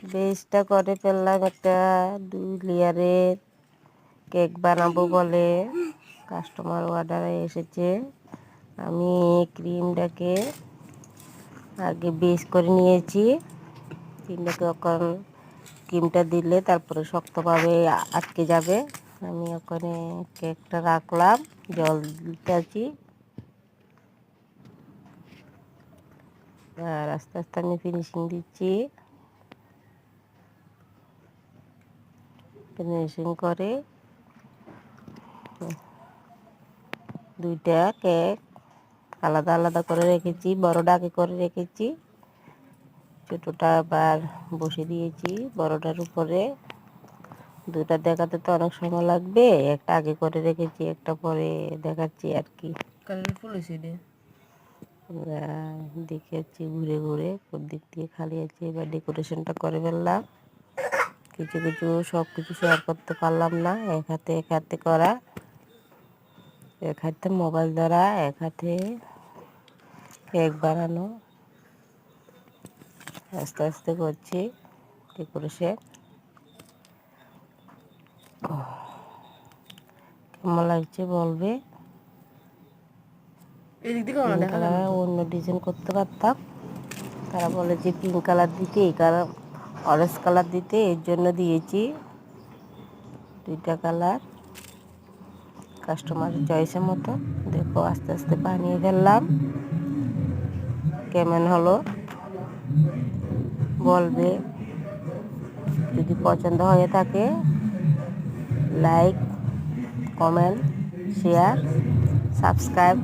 বেসটা করে ফেললাম। একটা 2 লেয়ারের কেক বানাবো বলে কাস্টমার অর্ডারে এসেছে। আমি ক্রিমটাকে আগে বেস করে নিয়েছি। ক্রিমটাকে এখন ক্রিমটা দিলে তারপরে শক্তভাবে আটকে যাবে। আমি ওখানে কেকটা রাখলাম, জল দিতে আছি। আর আস্তে আস্তে আমি ফিনিশিং দিচ্ছি। ফিনিশিং করে 2টা কেক আলাদা আলাদা করে রেখেছি, বড়টা আগে করে রেখেছি, ছোটোটা আবার বসে দিয়েছি বড়টার উপরে। 2টা দেখাতে তো অনেক সময় লাগবে, একটা আগে করে রেখেছি, একটা পরে দেখাচ্ছি আর কি। কালারফুল হয়েছে এটা। দেখেছি ঘুরে ঘুরে কোন দিক দিয়ে খালি আছে। এবার ডেকোরেশনটা করে ফেললাম। কিছু কিছু সব কিছু শেয়ার করতে পারলাম না। এক হাতে করা, এক হাতে মোবাইল ধরা, এক হাতে কেক বানানো। আস্তে আস্তে করছি ডেকোরেশন। কেমন লাগছে বলবে। এদিক থেকে পিঙ্ক দেখা যাবে কালার তো। অন্য ডিজাইন করতে পারতাম। তারা বলে যে পিঙ্ক কালার দিতে, এই কালার অরেঞ্জ কালার দিতে, এর জন্য দিয়েছি 2টা কালার কাস্টমারের চয়েসের মতো। দেখো আস্তে আস্তে বানিয়ে ফেললাম। কেমন হলো বলবে। যদি পছন্দ হয়ে থাকে লাইক, কমেন্ট, শেয়ার, সাবস্ক্রাইব